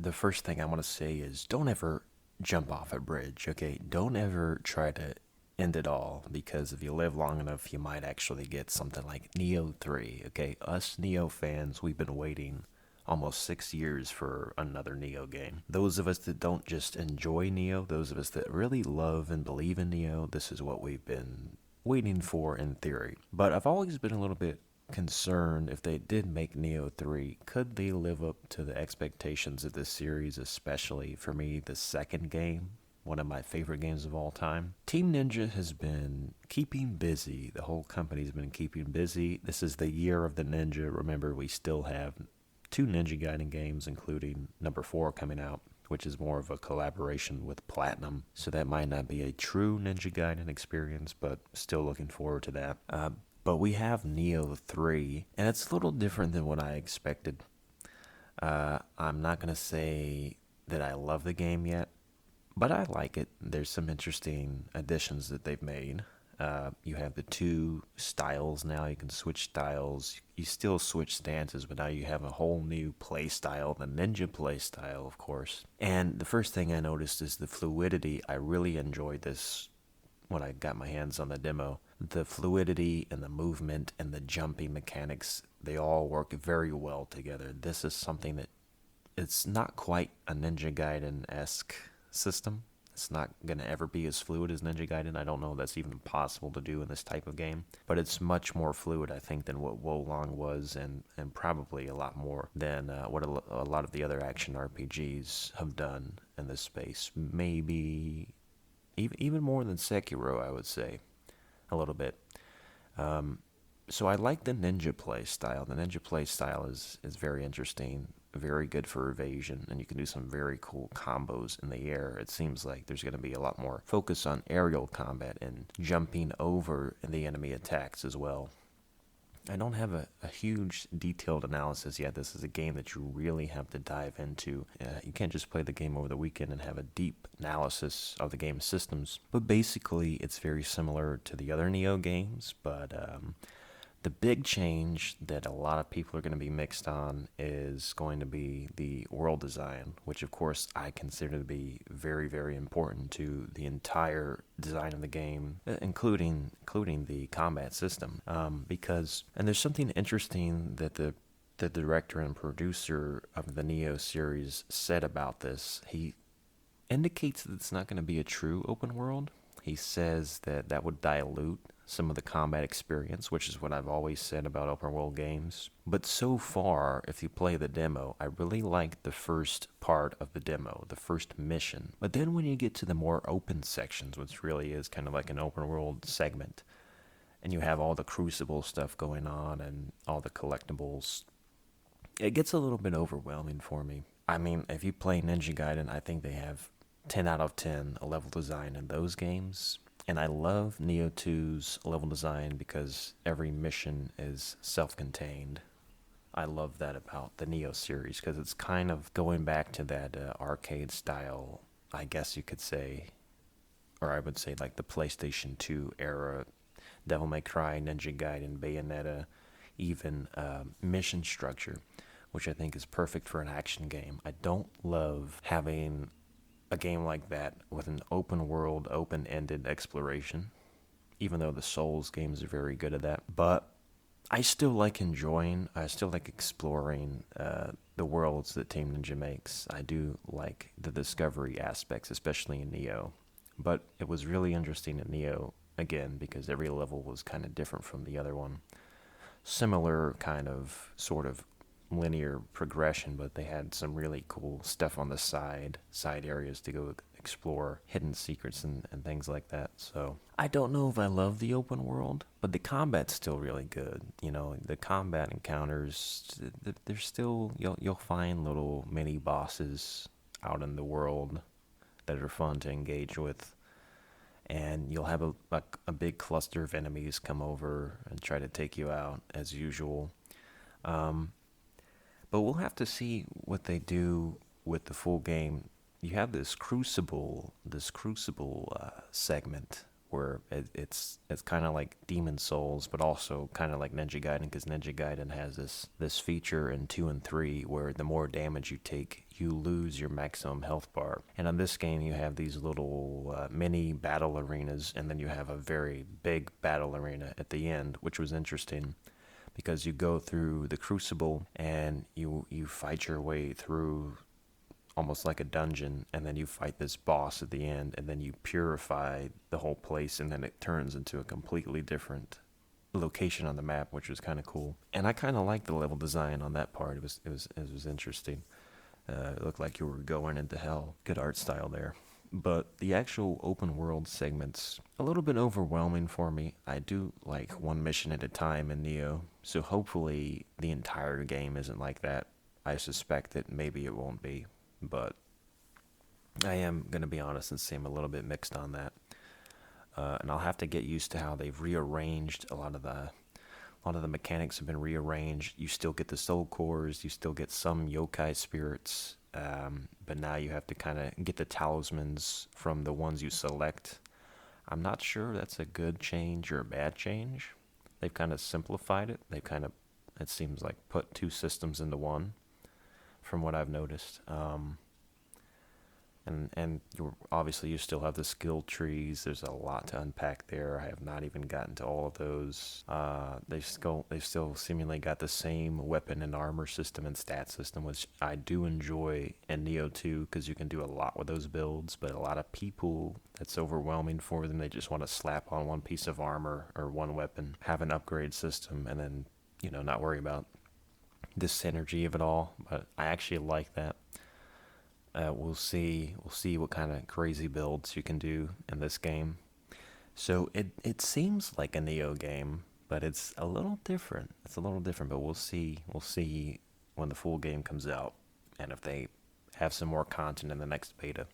the first thing I want to say is don't ever jump off a bridge, okay? Don't ever try to end it all because if you live long enough, you might actually get something like Nioh 3, okay? Us Nioh fans, we've been waiting almost 6 years for another Nioh game. Those of us that don't just enjoy Nioh, those of us that really love and believe in Nioh, this is what we've been waiting for in theory. But I've always been a little bit concerned if they did make Nioh 3, could they live up to the expectations of this series, especially for me, the second game? One of my favorite games of all time. Team Ninja has been keeping busy. The whole company's been keeping busy. This is the year of the Ninja. Remember, we still have two Ninja Gaiden games, including number 4 coming out, which is more of a collaboration with Platinum. So that might not be a true Ninja Gaiden experience, but still looking forward to that. But we have Nioh 3, and it's a little different than what I expected. I'm not going to say that I love the game yet, but I like it. There's some interesting additions that they've made. You have the two styles now. You can switch styles. You still switch stances, but now you have a whole new play style, the ninja play style, of course. And the first thing I noticed is the fluidity. I really enjoyed this when I got my hands on the demo. The fluidity and the movement and the jumping mechanics, they all work very well together. This is something that it's not quite a Ninja Gaiden-esque system. It's not going to ever be as fluid as Ninja Gaiden. I don't know if that's even possible to do in this type of game. But it's much more fluid, I think, than what Wolong was, and probably a lot more than what a lot of the other action RPGs have done in this space. Maybe even more than Sekiro, I would say, a little bit. So I like the ninja play style. The ninja play style is very interesting, very good for evasion, and you can do some very cool combos in the air. It seems like there's going to be a lot more focus on aerial combat and jumping over the enemy attacks as well. I don't have a huge detailed analysis yet. This is a game that you really have to dive into. You can't just play the game over the weekend and have a deep analysis of the game's systems. But basically, it's very similar to the other Nioh games, but the big change that a lot of people are going to be mixed on is going to be the world design, which of course I consider to be very, very important to the entire design of the game, including the combat system. And there's something interesting that the director and producer of the Nioh series said about this. He indicates that it's not going to be a true open world. He says that would dilute some of the combat experience, which is what I've always said about open world games. But so far, if you play the demo, I really like the first part of the demo, the first mission. But then when you get to the more open sections, which really is kind of like an open world segment, and you have all the Crucible stuff going on and all the collectibles, it gets a little bit overwhelming for me. I mean, if you play Ninja Gaiden, I think they have 10 out of 10 a level design in those games. And I love Nioh 2's level design because every mission is self-contained. I love that about the Nioh series because it's kind of going back to that arcade style, I guess you could say, or I would say like the PlayStation 2 era, Devil May Cry, Ninja Gaiden, Bayonetta, even mission structure, which I think is perfect for an action game. I don't love having a game like that with an open world, open-ended exploration, even though the Souls games are very good at that. But I still like exploring the worlds that Team Ninja makes. I do like the discovery aspects, especially in Nioh. But it was really interesting in Nioh, again, because every level was kind of different from the other one. Similar kind of, sort of linear progression, but they had some really cool stuff on the side areas to go explore, hidden secrets and things like that. So I don't know if I love the open world, but the combat's still really good. You know, the combat encounters, there's still, you'll find little mini bosses out in the world that are fun to engage with, and you'll have a big cluster of enemies come over and try to take you out as usual. But we'll have to see what they do with the full game. You have this Crucible segment where it's kind of like Demon Souls, but also kind of like Ninja Gaiden, because Ninja Gaiden has this feature in 2 and 3 where the more damage you take, you lose your maximum health bar. And on this game, you have these little mini battle arenas, and then you have a very big battle arena at the end, which was interesting because you go through the Crucible and you fight your way through almost like a dungeon, and then you fight this boss at the end, and then you purify the whole place, and then it turns into a completely different location on the map, which was kind of cool. And I kind of liked the level design on that part. It was interesting. It looked like you were going into hell. Good art style there. But the actual open world segments, a little bit overwhelming for me. I do like one mission at a time in Nioh, so hopefully the entire game isn't like that. I suspect that maybe it won't be, but I am going to be honest and say I'm a little bit mixed on that. And I'll have to get used to how they've rearranged a lot of the mechanics have been rearranged. You still get the soul cores, you still get some yokai spirits, but now you have to kind of get the talismans from the ones you select. I'm not sure that's a good change or a bad change. They've kind of simplified it. It seems like, put two systems into one, from what I've noticed. And obviously you still have the skill trees. There's a lot to unpack there. I have not even gotten to all of those. They've still seemingly got the same weapon and armor system and stat system, which I do enjoy in Nioh 2 because you can do a lot with those builds. But a lot of people, that's overwhelming for them. They just want to slap on one piece of armor or one weapon, have an upgrade system, and then not worry about the synergy of it all. But I actually like that. We'll see. We'll see what kind of crazy builds you can do in this game. So it seems like a Nioh game, but it's a little different. It's a little different, but we'll see. We'll see when the full game comes out, and if they have some more content in the next beta.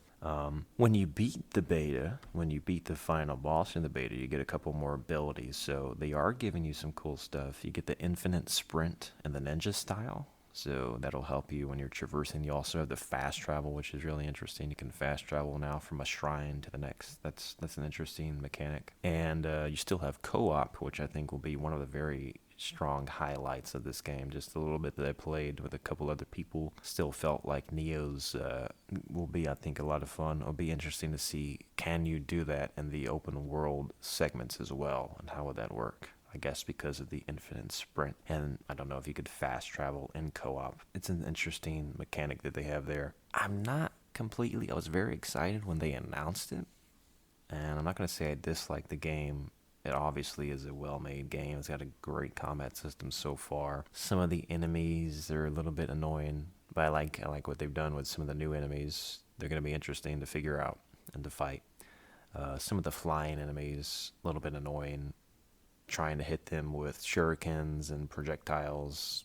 When you beat the beta, when you beat the final boss in the beta, you get a couple more abilities. So they are giving you some cool stuff. You get the infinite sprint and the ninja style. So that'll help you when you're traversing. You also have the fast travel, which is really interesting. You can fast travel now from a shrine to the next. That's an interesting mechanic. And you still have co-op, which I think will be one of the very strong highlights of this game. Just a little bit that I played with a couple other people, still felt like Nioh's will be, I think, a lot of fun. It'll be interesting to see, can you do that in the open world segments as well, and how would that work? I guess because of the infinite sprint. And I don't know if you could fast travel in co-op. It's an interesting mechanic that they have there. I was very excited when they announced it. And I'm not going to say I dislike the game. It obviously is a well-made game. It's got a great combat system so far. Some of the enemies are a little bit annoying, but I like what they've done with some of the new enemies. They're going to be interesting to figure out and to fight. Some of the flying enemies, a little bit annoying. Trying to hit them with shurikens and projectiles.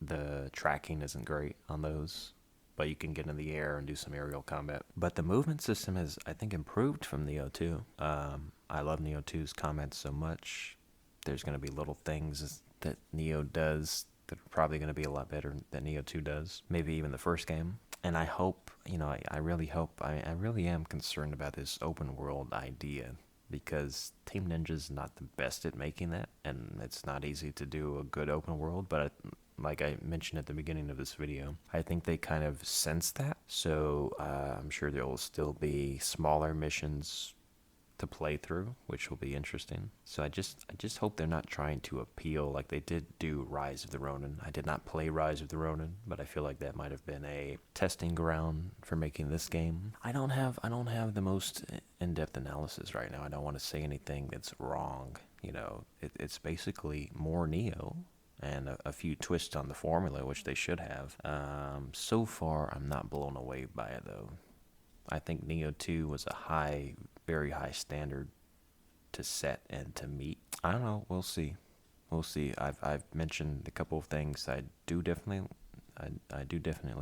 The tracking isn't great on those, but you can get in the air and do some aerial combat. But the movement system has, I think, improved from Nioh 2. I love Nioh 2's combat so much. There's going to be little things that Nioh does that are probably going to be a lot better than Nioh 2 does. Maybe even the first game. And I hope, I really hope, I really am concerned about this open world idea, because Team Ninja's not the best at making that, and it's not easy to do a good open world, but like I mentioned at the beginning of this video, I think they kind of sense that, so I'm sure there will still be smaller missions to play through, which will be interesting. So I just hope they're not trying to appeal like they did do Rise of the Ronin. I did not play Rise of the Ronin, but I feel like that might have been a testing ground for making this game. I don't have the most in-depth analysis right now. I don't want to say anything that's wrong. It's basically more Nioh and a few twists on the formula, which they should have. So far, I'm not blown away by it though. I think Nioh 2 was a very high standard to set and to meet. I don't know. We'll see. We'll see. I've mentioned a couple of things I do definitely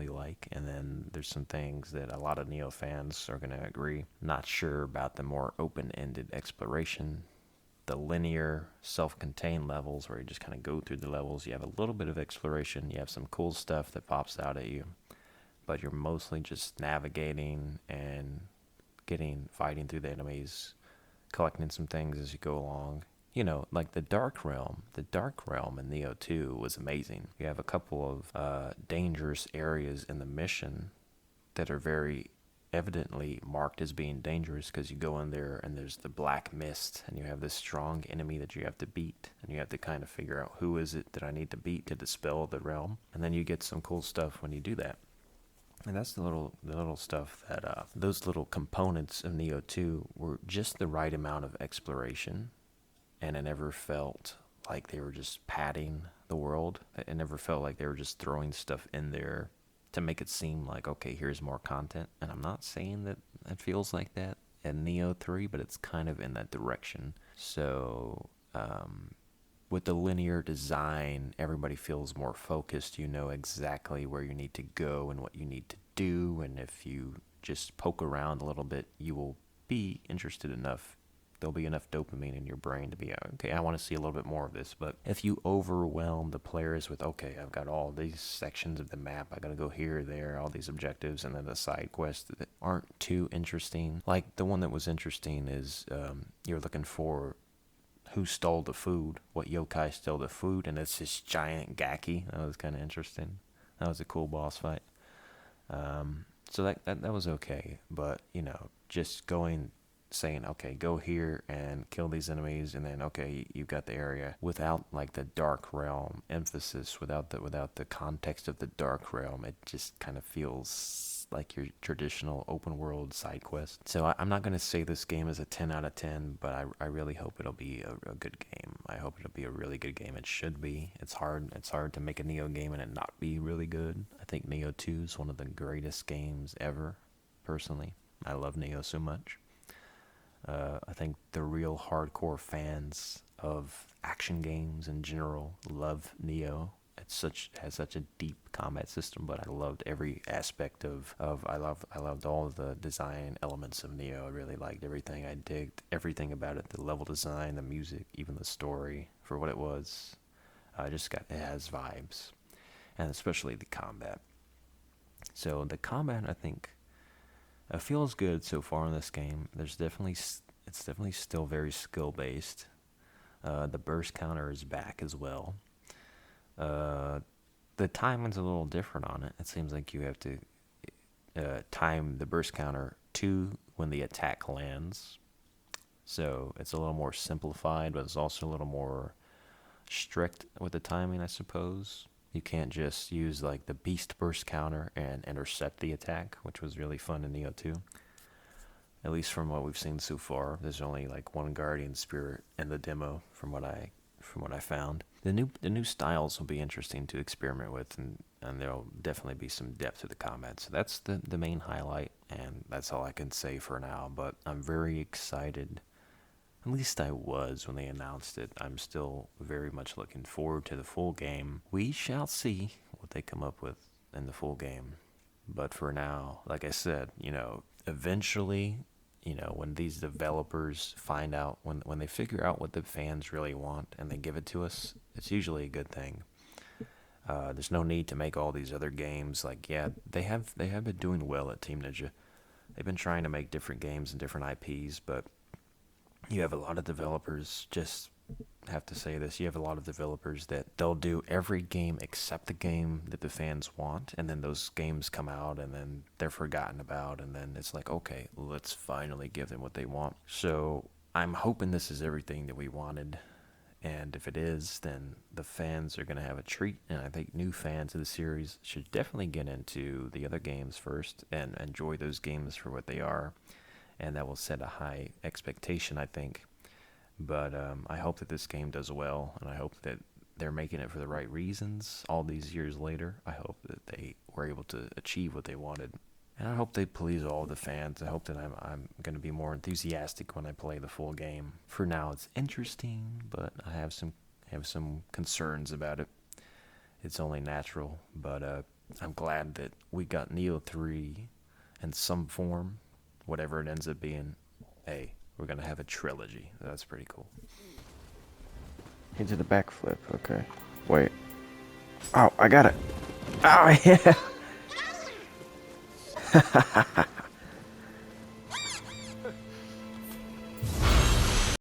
like, and then there's some things that a lot of Nioh fans are gonna agree. Not sure about the more open-ended exploration, the linear, self-contained levels where you just kind of go through the levels. You have a little bit of exploration. You have some cool stuff that pops out at you, but you're mostly just navigating and fighting through the enemies, collecting some things as you go along. You know, like the Dark Realm. The Dark Realm in Nioh 2 was amazing. You have a couple of dangerous areas in the mission that are very evidently marked as being dangerous because you go in there and there's the black mist and you have this strong enemy that you have to beat, and you have to kind of figure out who is it that I need to beat to dispel the realm, and then you get some cool stuff when you do that. And that's the little stuff that those little components of Nioh 2 were just the right amount of exploration, and it never felt like they were just padding the world. It never felt like they were just throwing stuff in there to make it seem like, okay, here's more content. And I'm not saying that it feels like that in Nioh 3, but it's kind of in that direction. So with the linear design, everybody feels more focused. You know exactly where you need to go and what you need to do. And if you just poke around a little bit, you will be interested enough. There'll be enough dopamine in your brain to be, okay, I want to see a little bit more of this. But if you overwhelm the players with, okay, I've got all these sections of the map, I got to go here, there, all these objectives, and then the side quests that aren't too interesting. Like the one that was interesting is you're looking for who stole the food, what yokai stole the food, and it's this giant Gaki. That was kind of interesting. That was a cool boss fight. So that was okay. But, you know, just saying, okay, go here and kill these enemies, and then, okay, you've got the area without like the Dark Realm emphasis, without the context of the Dark Realm. It just kind of feels like your traditional open world side quest. So I'm not going to say this game is a 10 out of 10, but I really hope it'll be a good game. I hope it'll be a really good game. It should be. It's hard to make a Nioh game and it not be really good. I think Nioh 2 is one of the greatest games ever, personally. I love Nioh so much. I think the real hardcore fans of action games in general love Nioh. It has such a deep combat system, but I loved every aspect of I loved all of the design elements of Nioh. I really liked everything. I digged everything about it, the level design, the music, even the story for what it was. It has vibes, and especially the combat. So the combat, I think, it feels good so far in this game. It's definitely still very skill based. The burst counter is back as well. The timing's a little different on it. It seems like you have to time the burst counter to when the attack lands. So it's a little more simplified, but it's also a little more strict with the timing, I suppose. You can't just use like the beast burst counter and intercept the attack, which was really fun in Nioh 2. At least from what we've seen so far. There's only like one guardian spirit in the demo from what I found. The new styles will be interesting to experiment with, and there'll definitely be some depth to the combat. So that's the main highlight, and that's all I can say for now. But I'm very excited. At least I was when they announced it. I'm still very much looking forward to the full game. We shall see what they come up with in the full game. But for now, like I said, eventually, when these developers find out, when they figure out what the fans really want and they give it to us, it's usually a good thing. There's no need to make all these other games. Like, yeah, they have been doing well at Team Ninja. They've been trying to make different games and different IPs, but you have a lot of developers, just have to say this, you have a lot of developers that they'll do every game except the game that the fans want, and then those games come out and then they're forgotten about, and then it's like, okay, let's finally give them what they want. So I'm hoping this is everything that we wanted, and if it is, then the fans are going to have a treat, and I think new fans of the series should definitely get into the other games first and enjoy those games for what they are, and that will set a high expectation, I think. But I hope that this game does well, and I hope that they're making it for the right reasons all these years later. I hope that they were able to achieve what they wanted, and I hope they please all the fans. I hope that I'm going to be more enthusiastic when I play the full game. For now, it's interesting, but I have some concerns about it. It's only natural, but I'm glad that we got Nioh 3 in some form, whatever it ends up being. Hey, we're going to have a trilogy. That's pretty cool. He did the backflip. Okay. Wait. Oh, I got it. Oh, yeah.